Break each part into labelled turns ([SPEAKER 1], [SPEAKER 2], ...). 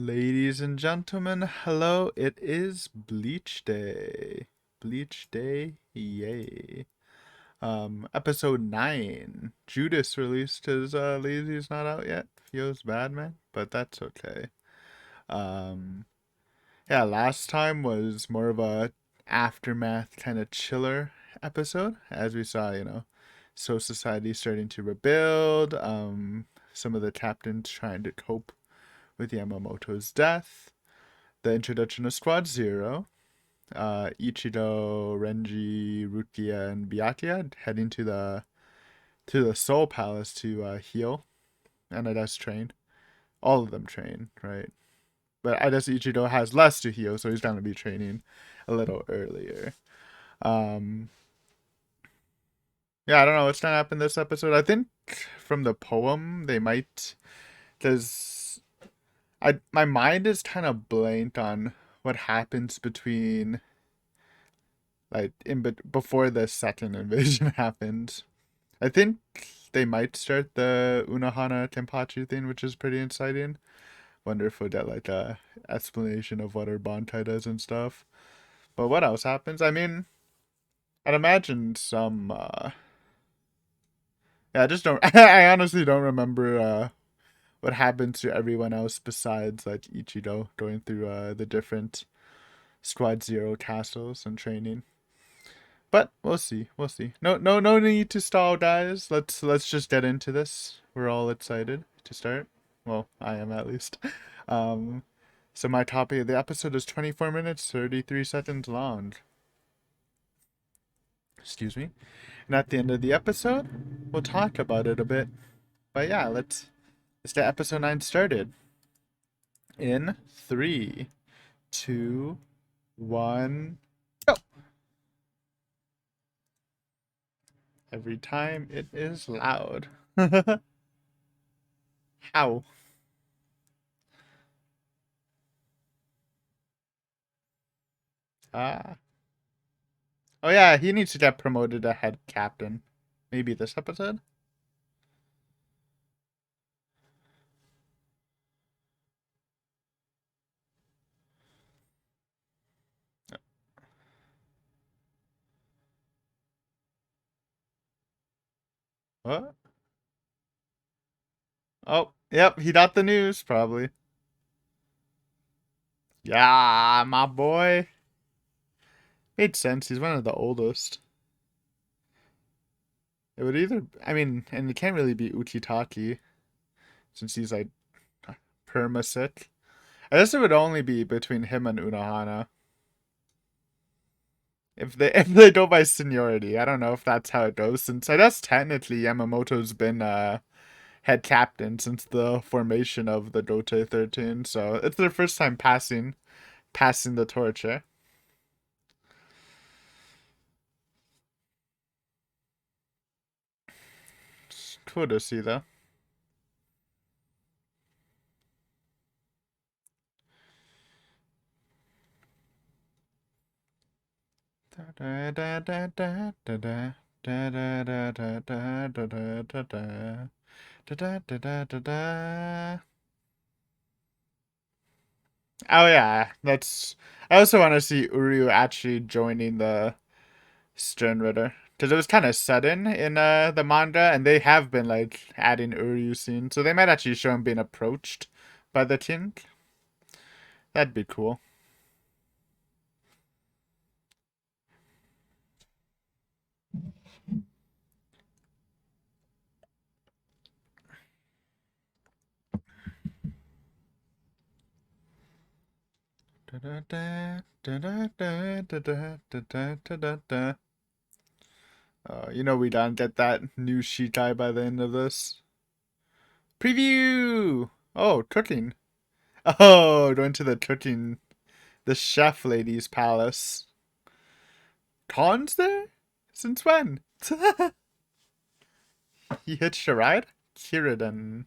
[SPEAKER 1] Ladies and gentlemen, hello. It is Bleach Day. Bleach Day, yay. Episode 9. Judas released his Lazy's not out yet. Feels bad, man, but that's okay. Um, yeah, last time was more of a aftermath kind of chiller episode, as we saw, So society starting to rebuild, some of the captains trying to cope with Yamamoto's death, the introduction of Squad Zero, Ichido, Renji, Rukia, and Byakuya heading to the Soul Palace to heal, and I guess train. All of them train, right? But I guess Ichido has less to heal, so he's gonna be training a little earlier. Um, yeah, I don't know what's gonna happen this episode. I think from the poem they might, because my mind is kind of blanked on what happens between like before the second invasion happened. I think they might start the Unohana Tenpachi thing, which is pretty exciting. Wonder if we'll get like a explanation of what our Bantai does and stuff. But what else happens? I mean, I'd imagine some. Yeah, I just don't. I honestly don't remember what happens to everyone else besides like Ichido going through the different Squad Zero castles and training. But we'll see. We'll see. No need to stall, guys. Let's just get into this. We're all excited to start. Well, I am at least. Um, so my topic of the episode is 24 minutes 33 seconds long. Excuse me. And at the end of the episode, we'll talk about it a bit. But yeah, let's get episode 9 started. In three, two, one, go. Every time it is loud. How? Ah. Oh yeah, he needs to get promoted to head captain. Maybe this episode? What? Oh, yep, he got the news, probably. Yeah, my boy. Made sense, he's one of the oldest. It would either, I mean, and it can't really be Uchitaki, since he's like perma-sick. I guess it would only be between him and Unohana. If they go by seniority. I don't know if that's how it goes, since I guess technically Yamamoto's been head captain since the formation of the Dote 13, so it's their first time passing the torch, eh? It's cool to see though. Oh yeah, that's. I also want to see Uryu actually joining the Stern Ritter because it was kind of sudden in the manga, and they have been like adding Uryu soon, so they might actually show him being approached by the king. That'd be cool. We don't get that new Shikai by the end of this. Preview! Oh, cooking. Oh, going to the cooking, the chef lady's palace. Khan's there? Since when? He hitched a ride? Kiridan.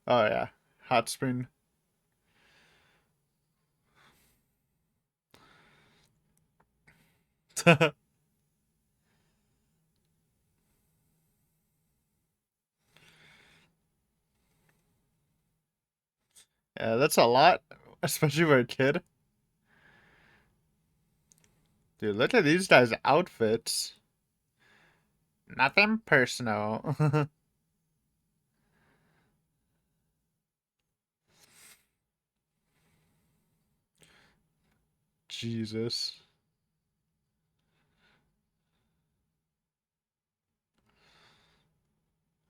[SPEAKER 1] Oh, yeah. Hot spring. And Yeah, that's a lot, especially for a kid. Dude, look at these guys' outfits. Nothing personal. Jesus.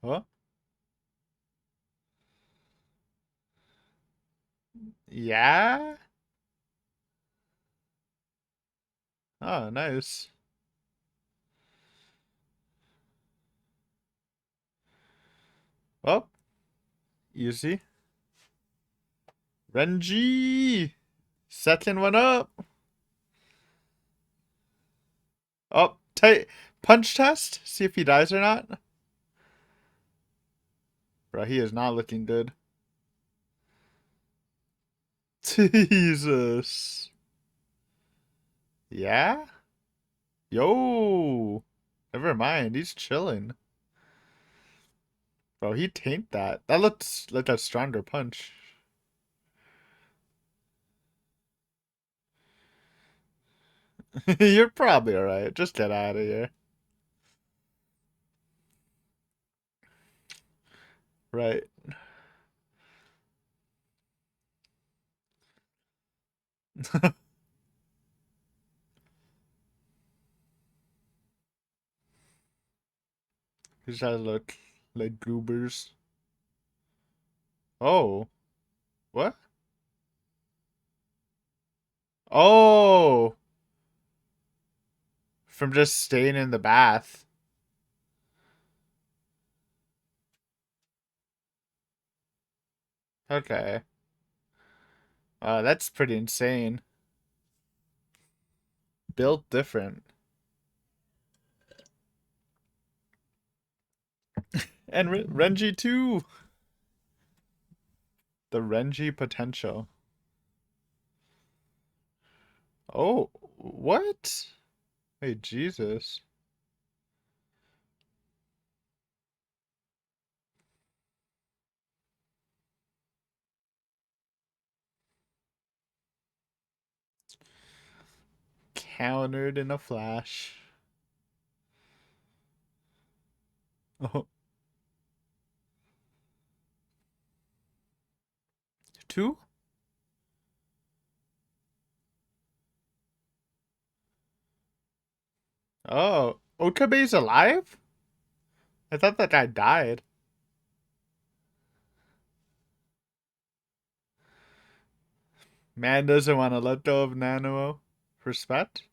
[SPEAKER 1] Huh? Yeah? Oh, nice. Oh, easy. Renji! Setting one up. Oh, punch test? See if he dies or not? Bro, he is not looking good. Jesus. Yeah? Yo! Never mind, he's chilling. Bro, he tanked that. That looks like a stronger punch. You're probably alright. Just get out of here. Right. These guys look like goobers. Oh. What? Oh! From just staying in the bath. Okay. That's pretty insane. Built different. And Renji too! The Renji potential. Oh, what? Wait, Jesus. Countered in a flash. Oh, two? Oh, Okabe's alive? I thought that guy died. Man doesn't want to let go of Nanuo. Respect?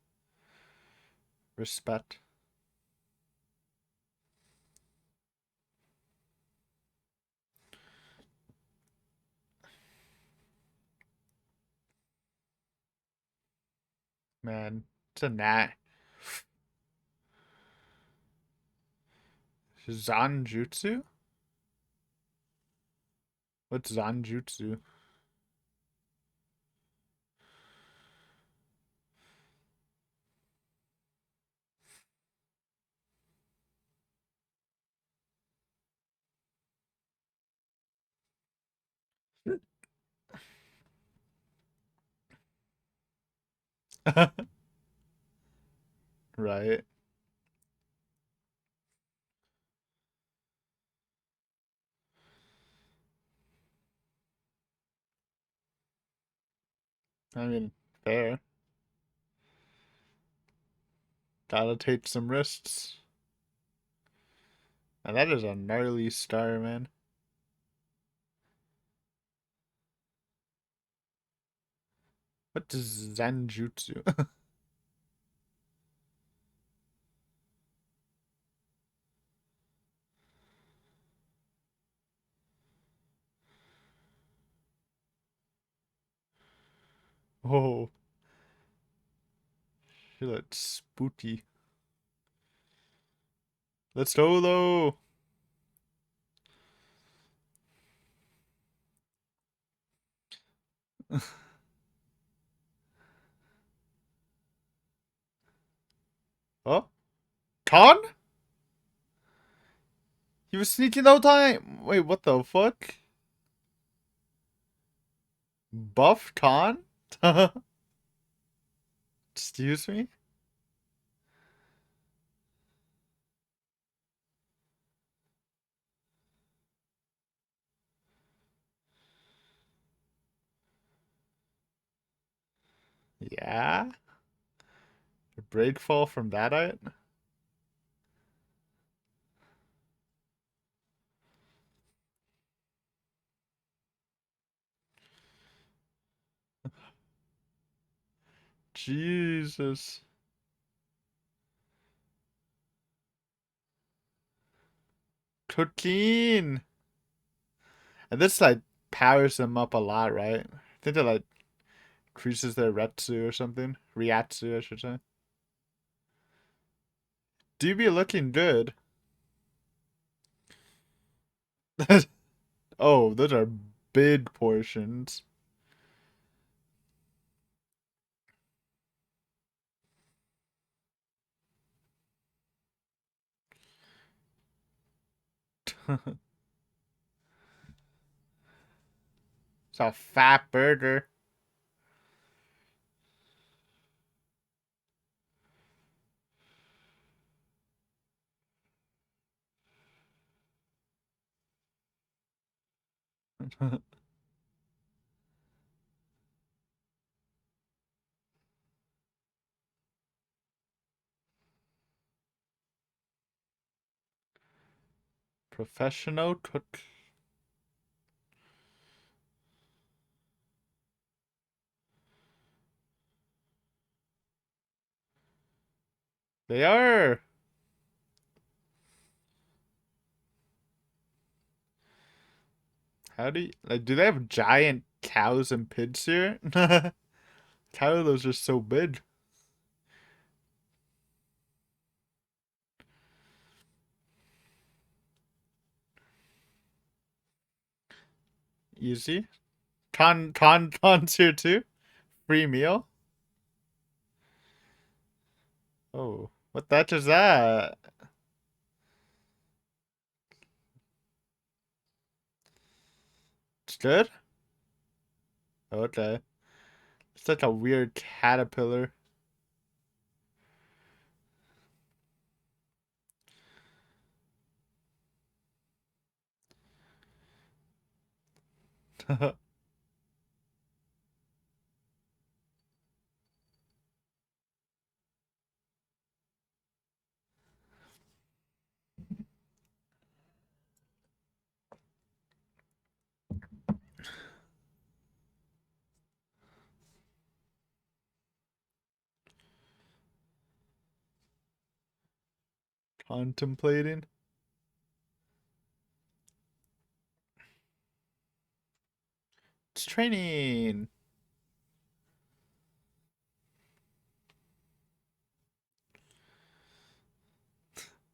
[SPEAKER 1] Respect. Man, it's a gnat. Zanjutsu? What's Zanjutsu? Right. I mean, fair. Gotta take some risks. And that is a gnarly star, man. What is Zanjutsu? Oh, she looks spooky. Let's go, though. Oh, Con? He was sneaking the whole time. Wait, what the fuck? Buff Con? Excuse me? Yeah? A break fall from that height? Jesus. Cooking. And this like powers them up a lot, right? I think that like increases their retsu or something. Riatsu, I should say. Do be looking good. Oh, those are big portions. It's a fat burger. Professional cook. They are. How do you like? Do they have giant cows and pigs here? How are those just so big? Easy. Con's here too. Free meal. Oh, what that is that? It's good. Okay. It's like a weird caterpillar. Contemplating. It's training.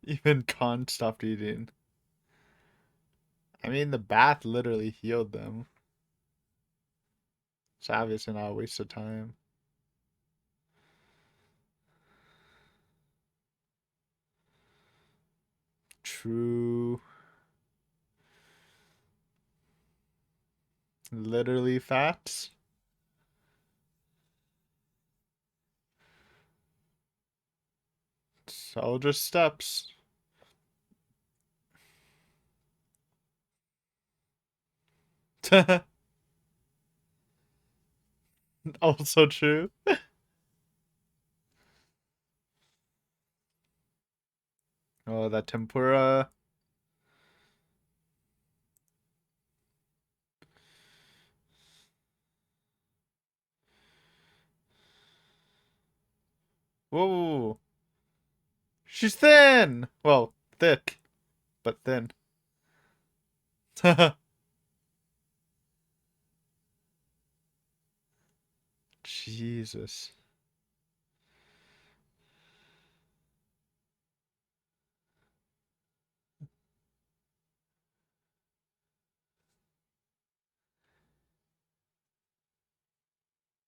[SPEAKER 1] Even Con stopped eating. I mean, the bath literally healed them. It's obviously not a waste of time. True. Literally facts. It's all just steps. Also true. Oh, that tempura. Whoa. She's thin. Well, thick, but thin. Jesus.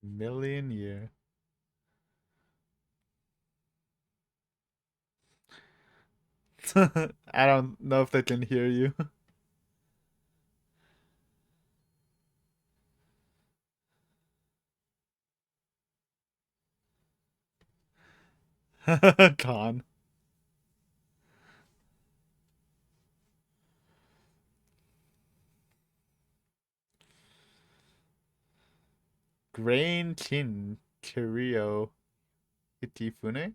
[SPEAKER 1] Million year. I don't know if they can hear you. Con. Grain Chin Kirio Itifune.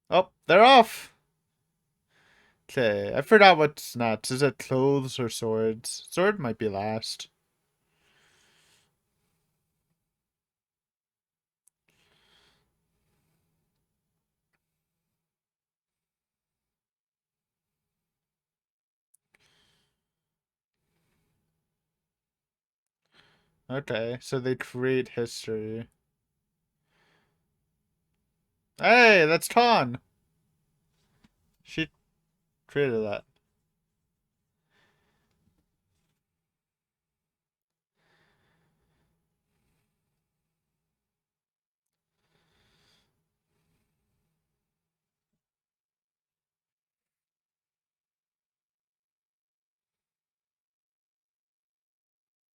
[SPEAKER 1] Oh, they're off. Okay, I forgot what's next. Is it clothes or swords? Sword might be last. Okay, so they create history. Hey, that's Ton. She created that.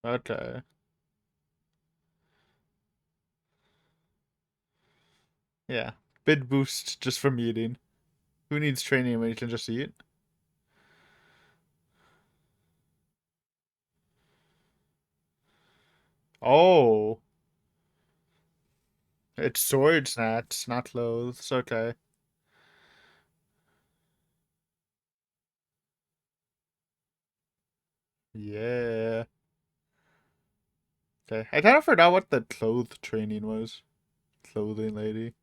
[SPEAKER 1] Okay. Yeah. Bid boost just from eating. Who needs training when you can just eat? Oh. It's sword snatch, not clothes. Okay. Yeah. Okay. I kind of forgot what the clothes training was. Clothing lady.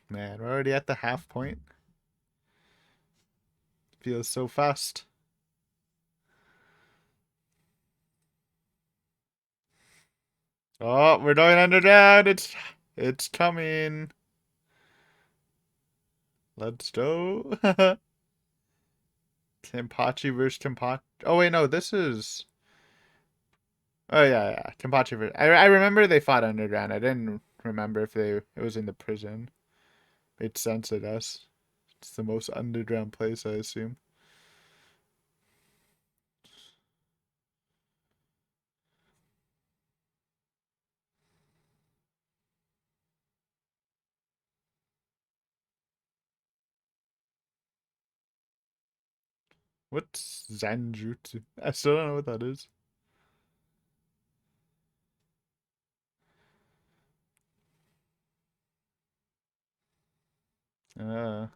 [SPEAKER 1] Man, we're already at the half point. Feels so fast. Oh, we're going underground. It's coming. Let's go. Tempachi versus Tempachi. Oh wait, no, this is. Oh yeah. Tempachi versus. I remember they fought underground. I didn't remember if it was in the prison. Made sense, I guess. It's the most underground place, I assume. What's Zanjutsu? I still don't know what that is. Uh,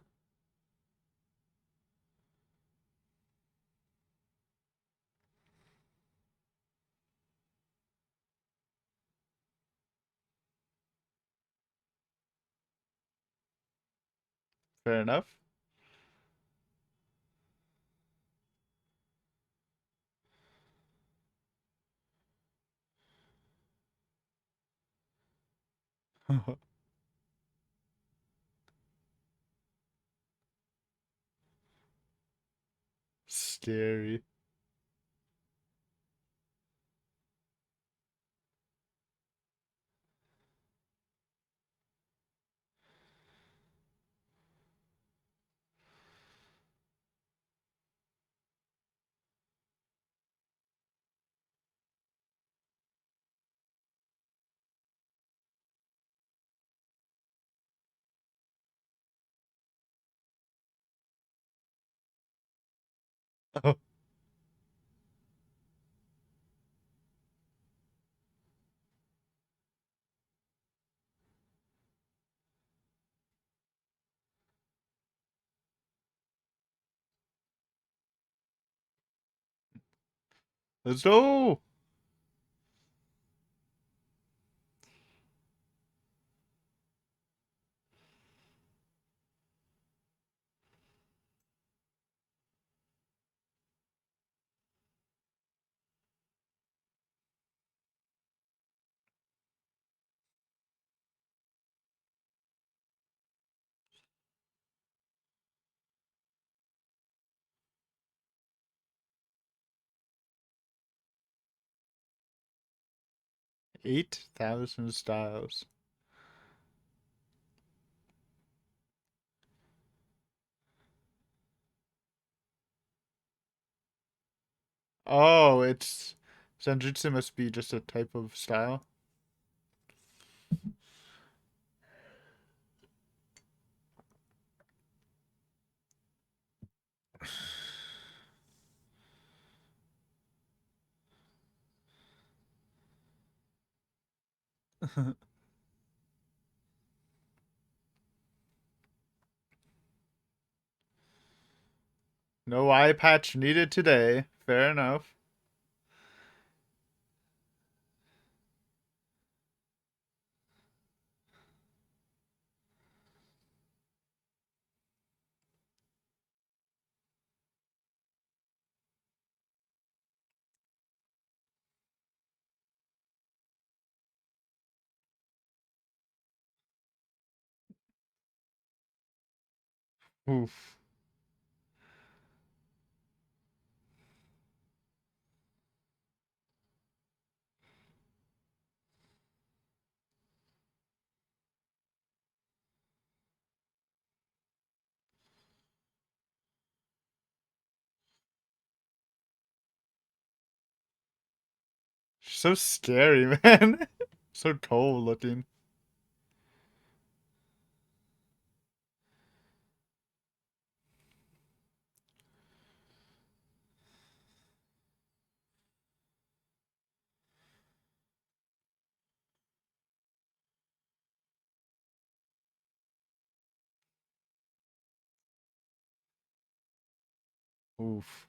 [SPEAKER 1] fair enough. Scary. Oh, let's go. 8,000 styles. Oh, it's Zanjutsu must be just a type of style. No eye patch needed today. Fair enough. Oof. So scary, man. So cold looking. Oof.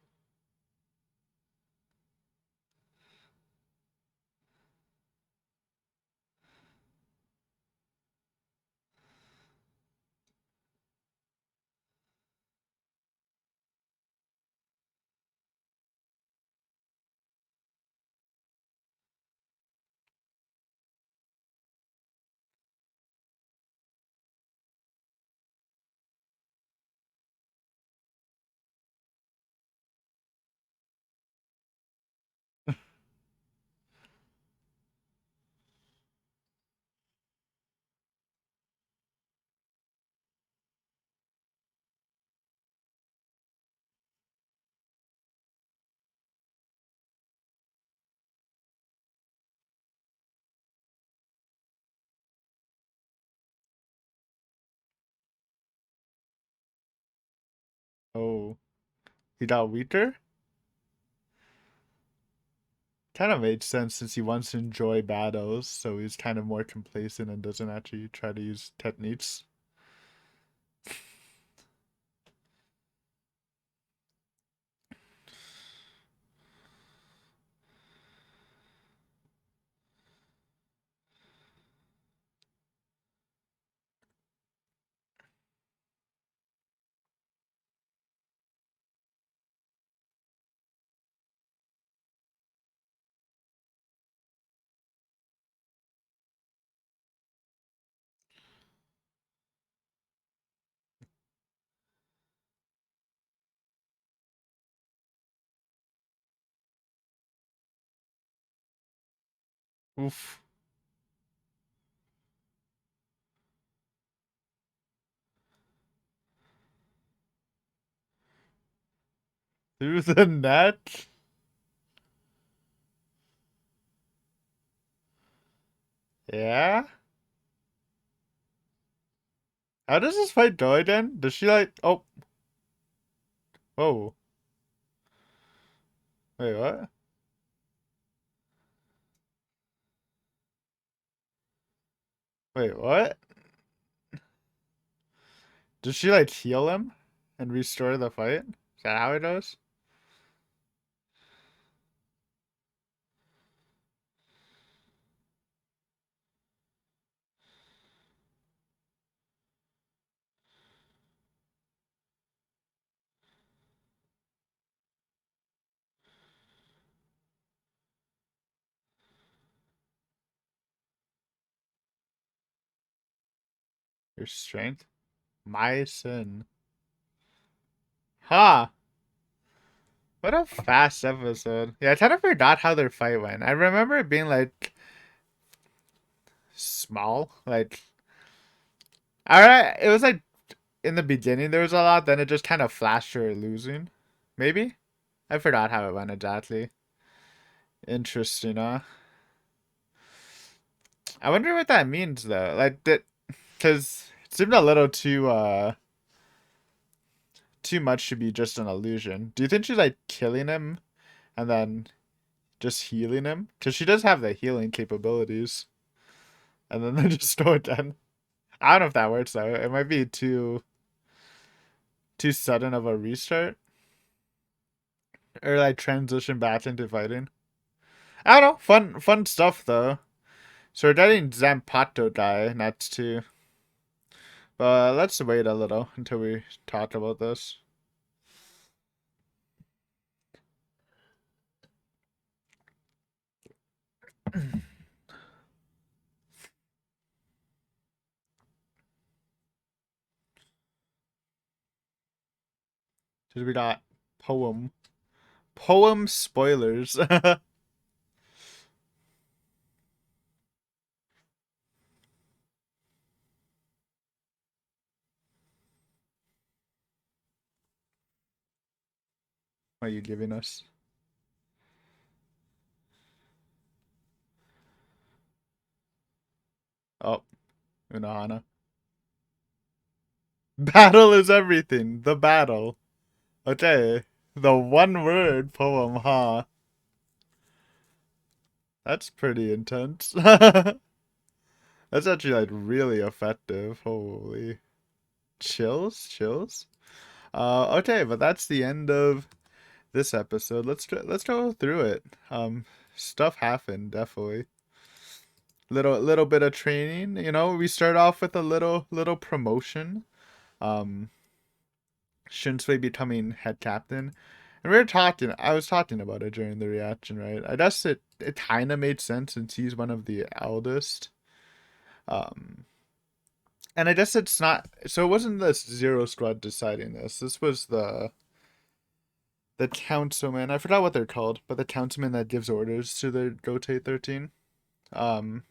[SPEAKER 1] Oh. He got weaker? Kind of made sense since he wants to enjoy battles, so he's kind of more complacent and doesn't actually try to use techniques. Oof. Through the net? Yeah? How does this fight go again? Does she like... Oh. Whoa. Wait, what? Wait, what? Does she like heal him and restore the fight? Is that how it goes? Your strength? My sin. Ha! What a fast episode. Yeah, I kind of forgot how their fight went. I remember it being like small. Like, alright, it was like in the beginning there was a lot, then it just kind of flashed her losing. Maybe? I forgot how it went exactly. Interesting, huh? I wonder what that means though. Like that, because it seemed a little too much to be just an illusion. Do you think she's like killing him and then just healing him? Because she does have the healing capabilities. and then they just go again. I don't know if that works though. It might be too sudden of a restart, or like transition back into fighting. I don't know. Fun stuff though. So we're getting Zampato guy next too. But let's wait a little until we talk about this. Because we got poem. Poem spoilers. Why are you giving us? Oh, Unohana. Battle is everything. The battle. Okay. The one word poem, huh? That's pretty intense. That's actually like really effective. Holy. Chills? Chills? Okay, but that's the end of this episode. Let's go through it. Stuff happened, definitely. Little bit of training, we start off with a little promotion. Um Shunsui becoming head captain. And I was talking about it during the reaction, right? I guess it kind of made sense since he's one of the eldest. Um, and I guess it's not, so it wasn't the Zero Squad deciding this. This was the councilman. I forgot what they're called, but the councilman that gives orders to the Gote 13. Um,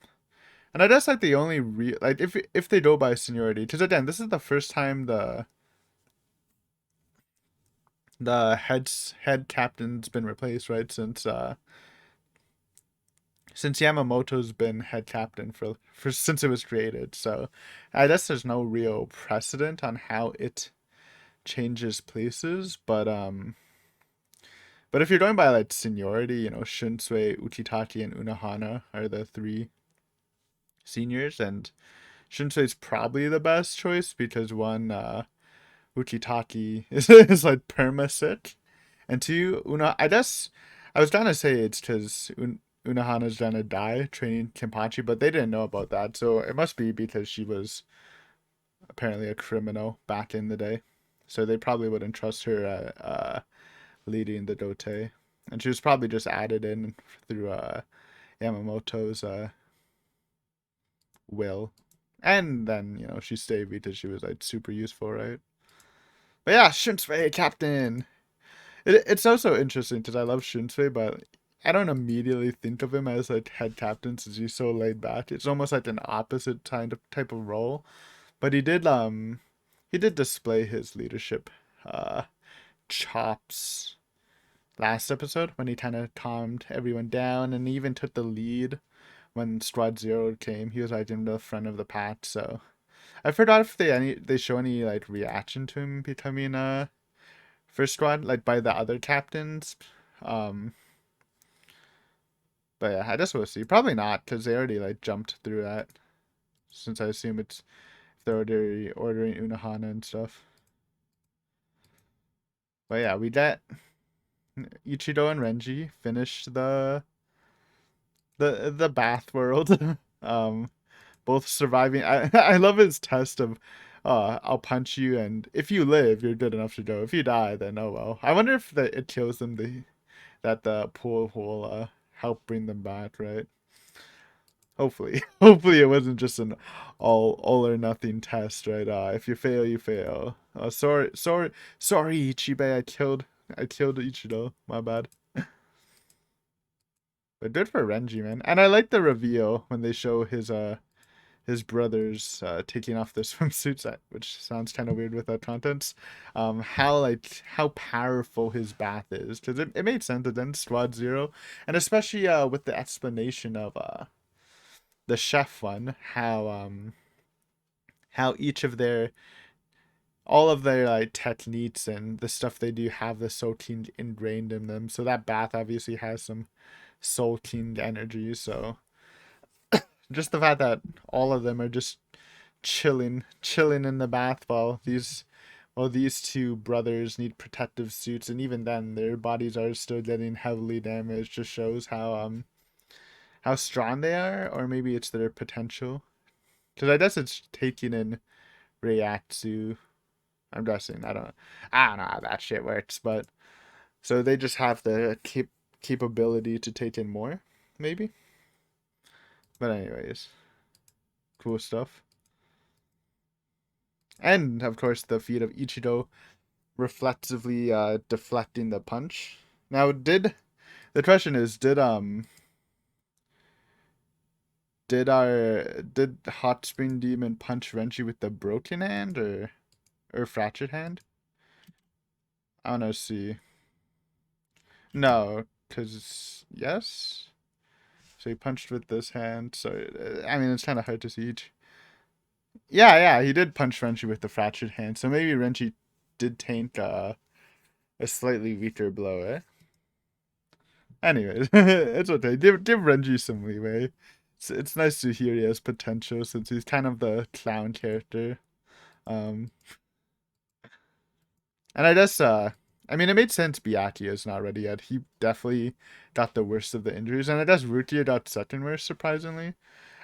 [SPEAKER 1] and I guess like the only like if they go by seniority, because again, this is the first time the head captain's been replaced, right? Since Yamamoto's been head captain for since it was created. So I guess there's no real precedent on how it changes places, but if you're going by like seniority, Shunsui, Uchitaki, and Unohana are the three seniors, and Shunsui's probably the best choice because one, Uchitaki is like perma sick, and two, I guess I was gonna say it's because Unohana's gonna die training Kenpachi, but they didn't know about that, so it must be because she was apparently a criminal back in the day, so they probably wouldn't trust her leading the Dote, and she was probably just added in through Yamamoto's will, and then she stayed because she was like super useful, right? But yeah, Shunsui captain. It's also interesting because I love Shunsui, but I don't immediately think of him as like head captain since he's so laid back. It's almost like an opposite kind of type of role. But he did display his leadership uh chops last episode when he kind of calmed everyone down and he even took the lead when Squad Zero came. He was like in the front of the pack. So I forgot if they show any like reaction to him becoming first squad like by the other captains. Um, but yeah, I guess we'll see. Probably not because they already like jumped through that. Since I assume it's if they're already ordering Unohana and stuff. But yeah, we got Ichido and Renji finish the bath world. um, both surviving. I love his test of, I'll punch you, and if you live, you're good enough to go. If you die, then oh well. I wonder if it kills them that the pool will help bring them back, right? Hopefully, hopefully it wasn't just an all or nothing test, right? If you fail, you fail. Sorry, Ichibe. I killed Ichido. My bad. But good for Renji, man. And I like the reveal when they show his brothers taking off their swimsuits, which sounds kind of weird without contents. How powerful his bath is, because it made sense that then Squad Zero, and especially with the explanation of the chef one, how each of their all of their like techniques and the stuff they do have the soul king ingrained in them. So that bath obviously has some soul king energy. So Just the fact that all of them are just chilling in the bath while these two brothers need protective suits, and even then their bodies are still getting heavily damaged. Just shows how strong they are, or maybe it's their potential. Because I guess it's taking in Reiatsu. I'm guessing. I don't know how that shit works, but so they just have the capability to take in more, maybe. But anyways, cool stuff. And of course, the feat of Ichigo reflexively deflecting the punch. Now, did the question is did Hot Spring Demon punch Renji with the broken hand or fractured hand? I wanna see. No, cause yes. So he punched with this hand. So I mean, it's kind of hard to see. Yeah, he did punch Renji with the fractured hand. So maybe Renji did tank a slightly weaker blow, eh? Anyways, it's okay. Give Renji some leeway. It's nice to hear he has potential since he's kind of the clown character. Um, and I guess I mean it made sense Byakuya is not ready yet. He definitely got the worst of the injuries, and I guess Rukia got second worst surprisingly.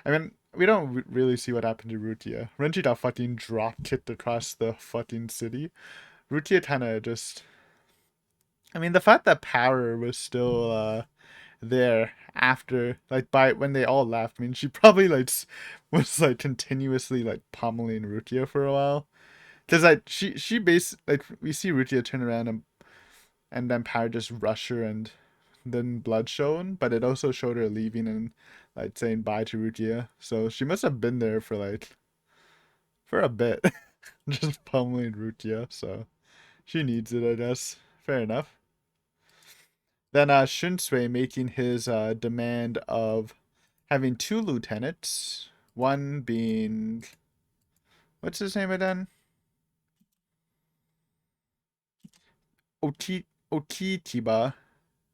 [SPEAKER 1] I mean we don't really see what happened to Rukia. Renji got fucking drop kicked across the fucking city. Rukia kind of just. I mean the fact that power was still there after like by when they all left. I mean, she probably like was like continuously like pummeling Rukia for a while because like she base like we see Rukia turn around and then Power just rush her and then blood shown, but it also showed her leaving and like saying bye to Rukia. So she must have been there for a bit, just pummeling Rukia. So she needs it, I guess. Fair enough. Then Shunsui making his demand of having two lieutenants, one being what's his name again? Okitiba,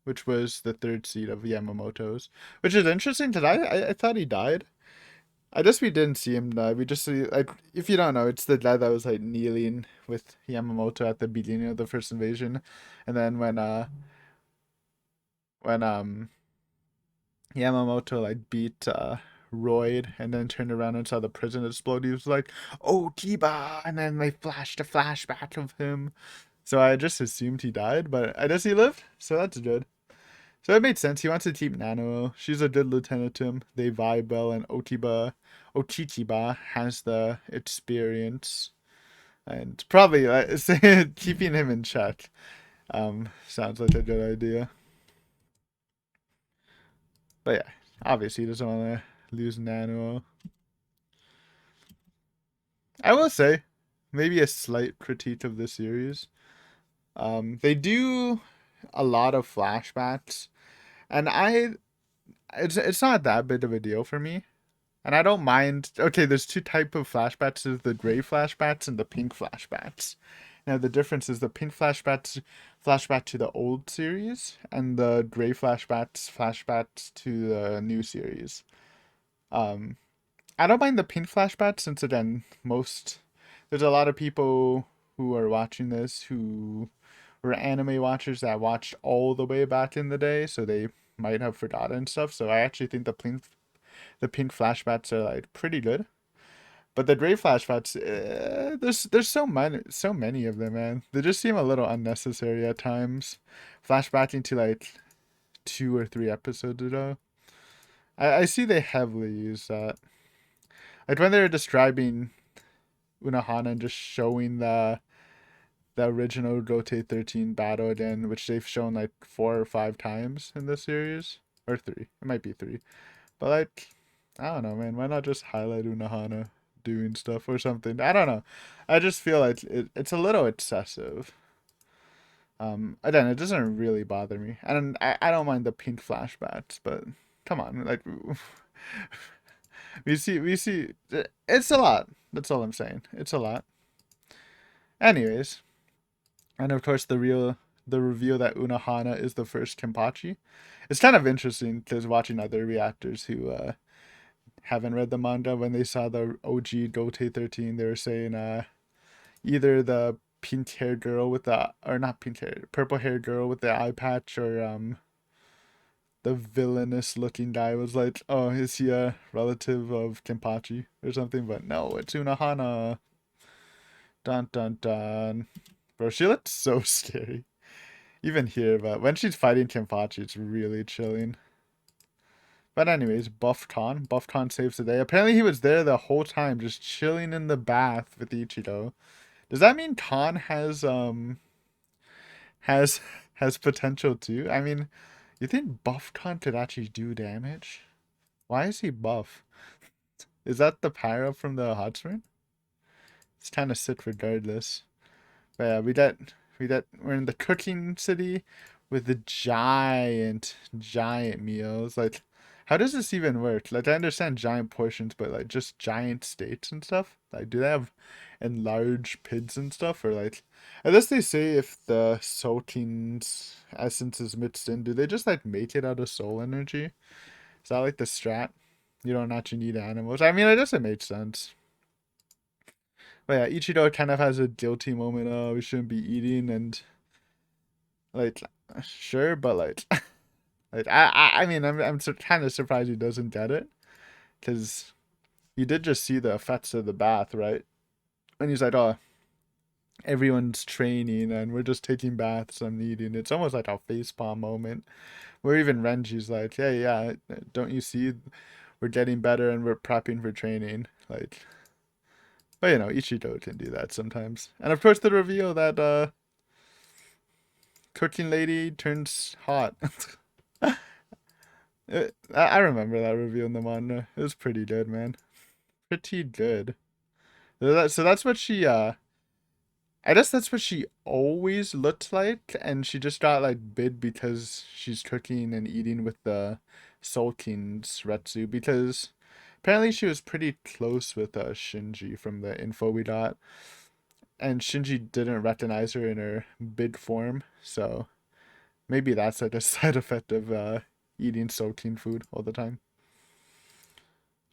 [SPEAKER 1] which was the third seat of Yamamoto's, which is interesting because I thought he died. I guess we didn't see him die. We just see like if you don't know, it's the guy that was like kneeling with Yamamoto at the beginning of the first invasion, and then when Yamamoto like beat Royd and then turned around and saw the prison explode. He was like, "Oh, Kiba!" And then they flashed a flashback of him. So I just assumed he died, but I guess he lived. So that's good. So it made sense. He wants to keep Nano. She's a good lieutenant to him. They vibe well, and Ochichiba has the experience, and probably keeping him in check. Sounds like a good idea. But yeah, obviously he doesn't want to lose Nano. I will say, maybe a slight critique of the series. They do a lot of flashbacks, and it's not that big of a deal for me, and I don't mind. Okay, there's two type of flashbacks: there's the gray flashbacks and the pink flashbacks. Now the difference is the pink flashback to the old series, and the gray flashbacks to the new series. Um, I don't mind the pink flashbacks since again there's a lot of people who are watching this who were anime watchers that watched all the way back in the day, so they might have forgotten stuff. So I actually think the pink flashbacks are like pretty good. But the gray flashbacks, there's so many of them, man. They just seem a little unnecessary at times. Flashbacking to like 2 or 3 episodes ago. I see they heavily use that. Like when they were describing Unohana and just showing the original Rotate 13 battle again, which they've shown like 4 or 5 times in this series. Or 3. It might be 3. But like, I don't know, man. Why not just highlight Unohana doing stuff or something? I don't know. I just feel like it's a little excessive. Again, it doesn't really bother me. And I don't mind the pink flashbacks, but come on, like we see it's a lot. That's all I'm saying. It's a lot. Anyways, and of course the reveal that Unohana is the first Kenpachi. It's kind of interesting because watching other reactors who haven't read the manga, when they saw the OG Gote 13, they were saying either the pink haired girl with the, or not pink haired, purple haired girl with the eye patch, or the villainous looking guy was like, oh, is he a relative of Kenpachi or something? But no, it's Unohana. Dun dun dun. Bro, she looks so scary. Even here, but when she's fighting Kenpachi, it's really chilling. But anyways, Buff Khan. Buff Khan saves the day. Apparently he was there the whole time, just chilling in the bath with Ichigo. Does that mean Khan has has potential too? I mean, you think Buff Khan could actually do damage? Why is he buff? Is that the power up from the hot spring? It's kind of sick regardless. But yeah, we're in the cooking city with the giant meals. Like, how does this even work? Like, I understand giant portions, but like just giant states and stuff. Like, do they have enlarged pids and stuff, or like, I guess they say if the Sultan's essence is mixed in, do they just like make it out of soul energy? Is that like the strat? You don't actually need animals. I mean, I guess it makes sense. But yeah, Ichigo kind of has a guilty moment. Oh, we shouldn't be eating, and like, sure, but like, like I mean, I'm kind of surprised he doesn't get it, because you did just see the effects of the bath, right? And he's like, oh, everyone's training, and we're just taking baths and eating. It's almost like a facepalm moment, where even Renji's like, hey, yeah, don't you see, we're getting better and we're prepping for training, like. But you know, Ichigo can do that sometimes. And of course the reveal that cooking lady turns hot. I remember that reveal in the manga. It was pretty good, man. Pretty good. So that's what she I guess that's what she always looked like, and she just got like bid because she's cooking and eating with the Sultan's Retsu, because apparently she was pretty close with Shinji from the info we got. And Shinji didn't recognize her in her bid form, so maybe that's like a side effect of eating Sotin food all the time.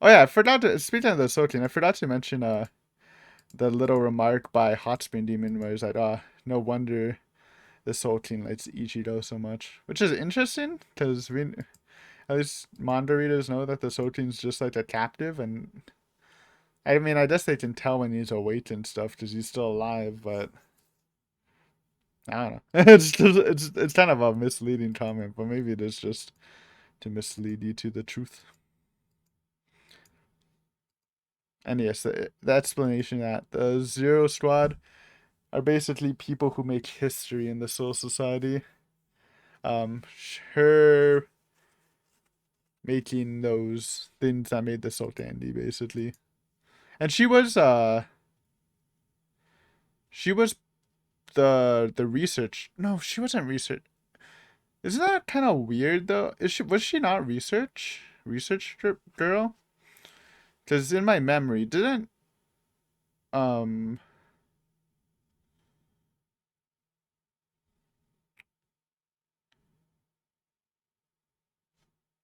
[SPEAKER 1] Oh yeah, I forgot to, speaking of the Sotin, I forgot to mention the little remark by Hot Spring Demon where he's like, oh, no wonder the Sotin likes Ichigo so much. Which is interesting, because we, at least manga readers know that the Sotin's just like a captive, and I mean, I guess they can tell when he's awake and stuff because he's still alive, but I don't know. It's kind of a misleading comment, but maybe it is just to mislead you to the truth. And yes, the explanation that the Zero Squad are basically people who make history in the Soul Society. Her making those things that made the Soul Candy, basically. And she was the research. No, she wasn't research. Isn't that kind of weird though? Was she not research girl? Because in my memory, didn't um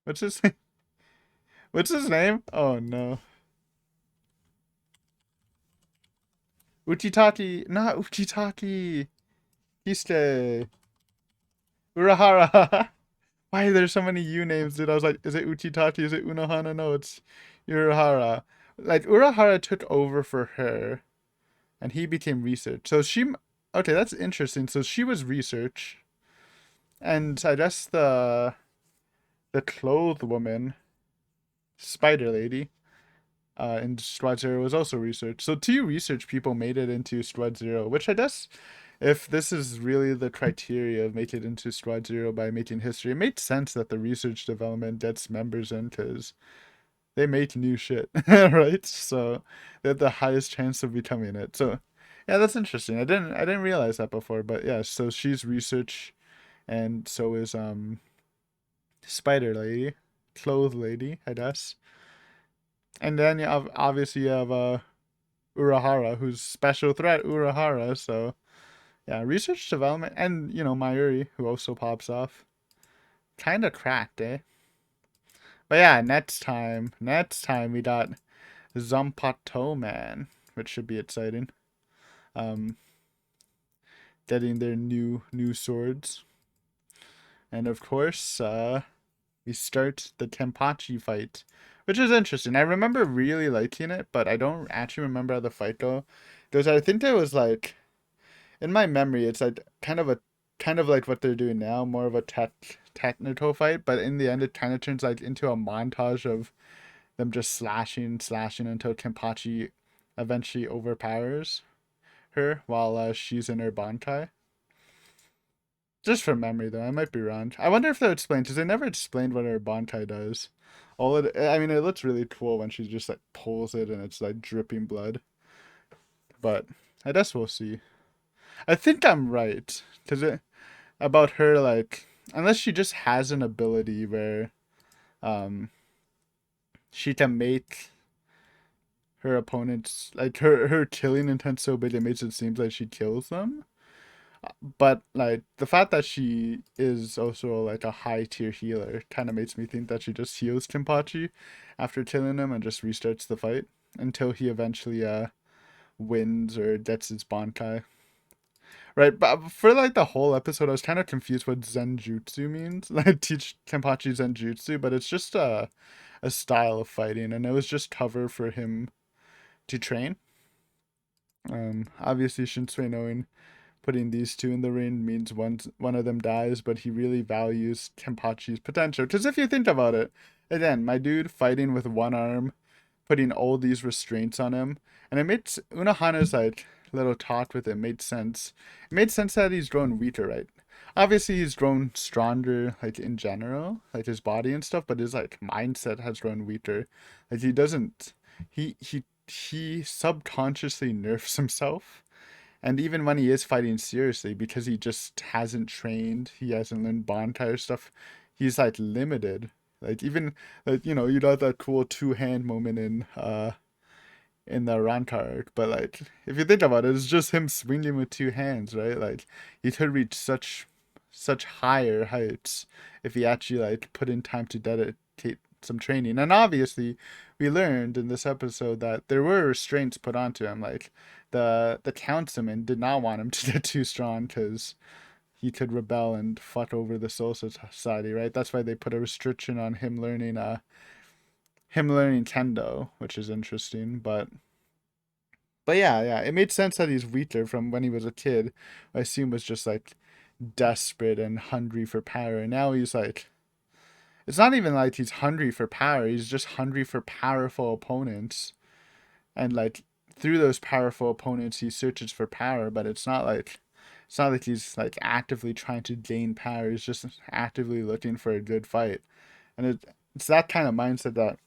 [SPEAKER 1] what's his name? What's his name? Oh no, Uchitaki, not Uchitaki. Kiste Urahara. Why are there so many U names, dude? I was like, is it Uchitaki? Is it Unohana? No, it's Urahara. Like Urahara took over for her, and he became research. So she, okay, that's interesting. So she was research, and I guess the clothed woman, Spider Lady, in Squad Zero was also research. So two research people made it into Squad Zero, which I guess, if this is really the criteria of make it into Squad Zero by making history, it makes sense that the research development gets members in, because they make new shit, right? So they have the highest chance of becoming it. So yeah, that's interesting. I didn't realize that before, but yeah. So she's research, and so is Spider Lady, Clothes Lady, I guess. And then you have, obviously you have Urahara, who's special threat Urahara. So yeah, research development, and Mayuri, who also pops off. Kind of cracked, eh? But yeah, next time we got Zanpakuto Man, which should be exciting. Um, getting their new swords, and of course, we start the Tempachi fight, which is interesting. I remember really liking it, but I don't actually remember how the fight go. Because I think there was like in my memory, it's like kind of like what they're doing now, more of a technical fight. But in the end, it kind of turns like into a montage of them just slashing until Kenpachi eventually overpowers her while she's in her bankai. Just from memory, though, I might be wrong. I wonder if they'll explain because they never explained what her bankai does. I mean, it looks really cool when she just like pulls it and it's like dripping blood. But I guess we'll see. I think I'm right because it about her like unless she just has an ability where um she can make her opponents like her killing intent so big it makes it seem like she kills them. But like the fact that she is also like a high tier healer kind of makes me think that she just heals Kimpachi after killing him and just restarts the fight until he eventually wins or gets his Bankai. Right, but for like the whole episode, I was kind of confused what Zenjutsu means. Like teach Kenpachi Zenjutsu, but it's just a style of fighting, and it was just cover for him to train. Obviously, Shinsui knowing putting these two in the ring means one of them dies, but he really values Kenpachi's potential. Because if you think about it, again, my dude fighting with one arm, putting all these restraints on him, and it made Unohana's like little talk with it made sense. It made sense that he's grown weaker, right? Obviously, he's grown stronger, like in general, like his body and stuff, but his like mindset has grown weaker. Like he doesn't, he subconsciously nerfs himself, and even when he is fighting seriously, because he just hasn't trained, he hasn't learned bonfire stuff, he's like limited. Like even like you got that cool two hand moment in the Ranka arc, but like if you think about it, it's just him swinging with two hands, right? Like he could reach such higher heights if he actually like put in time to dedicate some training. And obviously, we learned in this episode that there were restraints put onto him. Like the councilman did not want him to get too strong because he could rebel and fuck over the Soul Society, right? That's why they put a restriction on him learning kendo, which is interesting. But yeah, it made sense that he's weaker from when he was a kid. I assume was just like desperate and hungry for power. And now he's like, it's not even like he's hungry for power. He's just hungry for powerful opponents. And like through those powerful opponents, he searches for power. But it's not like he's like actively trying to gain power. He's just actively looking for a good fight. And it's that kind of mindset that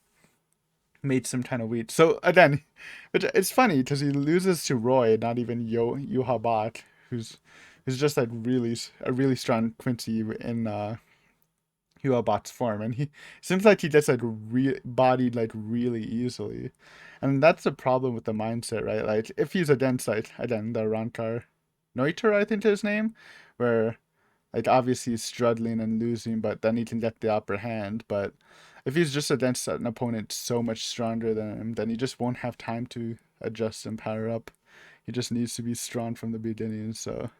[SPEAKER 1] made some kind of weak. So again, but it's funny because he loses to Roy, not even Yuhabak, who's just like a really strong Quincy in Yuhabak's form, and he seems like he gets like bodied like really easily, and that's the problem with the mindset, right? Like if he's against like again the Rankar Noiter, I think his name, where like obviously he's struggling and losing, but then he can get the upper hand. But if he's just against an opponent so much stronger than him, then he just won't have time to adjust and power up. He just needs to be strong from the beginning. So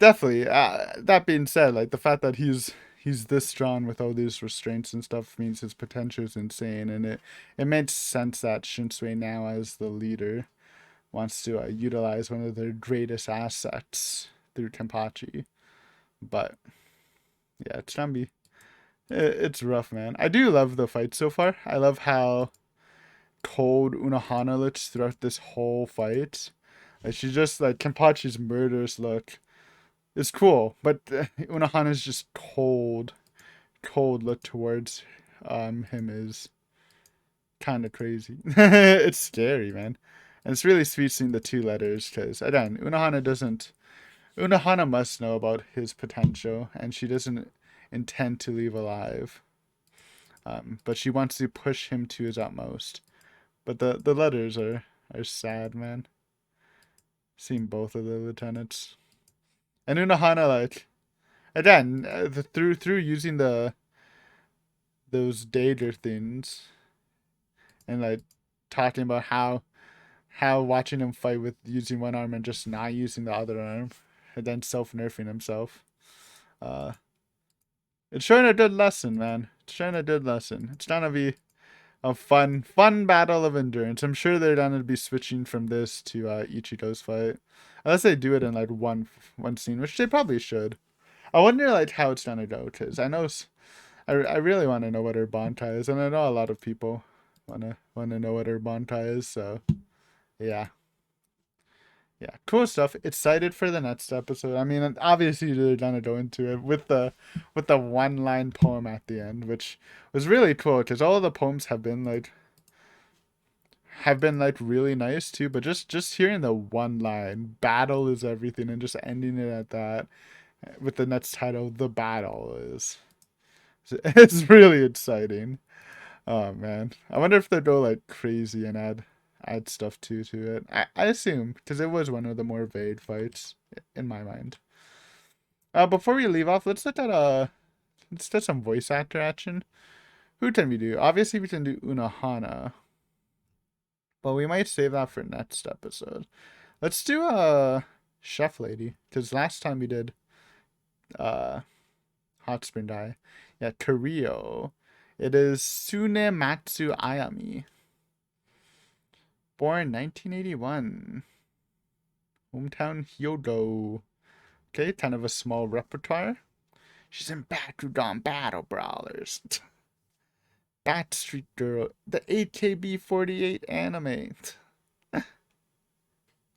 [SPEAKER 1] definitely. That being said, like the fact that he's this strong with all these restraints and stuff means his potential is insane, and it makes sense that Shinsui now as the leader wants to utilize one of their greatest assets through Kenpachi. But yeah, it's gonna be it's rough, man. I do love the fight so far. I love how cold Unohana looks throughout this whole fight. Like she's just like Kenpachi's murderous look is cool, but Unohana's just cold look towards him is kind of crazy. It's scary, man. And it's really sweet seeing the two letters because again, Unohana must know about his potential, and she doesn't intend to leave alive. But she wants to push him to his utmost. But the letters are sad, man. Seeing both of the lieutenants and Unohana like again through using those dater things and like talking about how watching him fight with using one arm and just not using the other arm and then self nerfing himself. Uh, it's showing a good lesson, man. It's showing a good lesson. It's gonna be a fun battle of endurance. I'm sure they're gonna be switching from this to Ichigo's fight, unless they do it in like one scene, which they probably should. I wonder like how it's gonna go, because I know I really want to know what her bontai is, and I know a lot of people wanna know what her bontai is. So yeah, yeah, cool stuff. Excited for the next episode. I mean, obviously they're gonna go into it with the one line poem at the end, which was really cool because all of the poems have been like really nice too. But just hearing the one line, "Battle is everything," and just ending it at that with the next title, "The Battle is." It's really exciting. Oh man, I wonder if they'll go like crazy and add stuff to it. I assume because it was one of the more vague fights in my mind. Before we leave off, let's do some voice actor action. Who can we do? Obviously, we can do Unohana, but we might save that for next episode. Let's do Chef Lady because last time we did uh Hot Spring Dye. Yeah, Korea. It is Sunematsu Ayami. Born 1981. Hometown Hyogo. Okay, kind of a small repertoire. She's in Bakugan Battle Brawlers. Backstreet Girl. The AKB48 anime.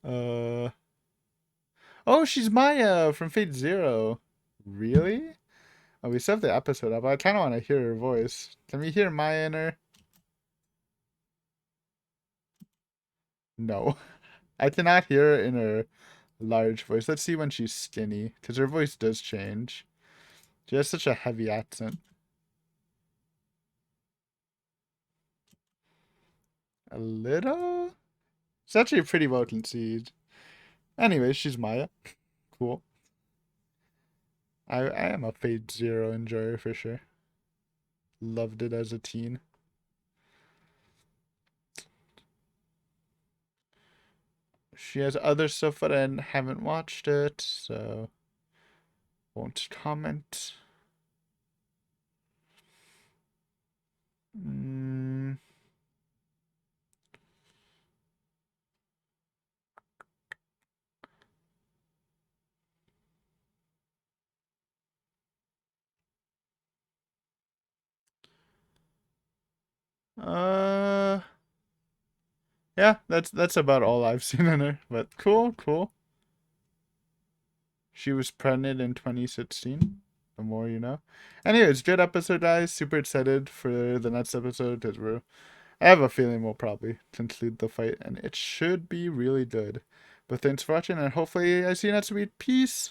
[SPEAKER 1] Uh. Oh, she's Maya from Fate Zero. Really? Oh, we still have the episode up. I kind of want to hear her voice. Can we hear Maya in her? No. I cannot hear her in her large voice. Let's see when she's skinny, because her voice does change. She has such a heavy accent. A little? It's actually pretty well conceived. Anyways, she's Maya. Cool. I am a Fate Zero enjoyer for sure. Loved it as a teen. She has other stuff, but I haven't watched it, so won't comment. Mm. Uh, yeah, that's about all I've seen in her. But cool. She was pregnant in 2016. The more you know. Anyways, good episode, guys. Super excited for the next episode because I have a feeling we'll probably conclude the fight, and it should be really good. But thanks for watching, and hopefully I see you next week. Peace.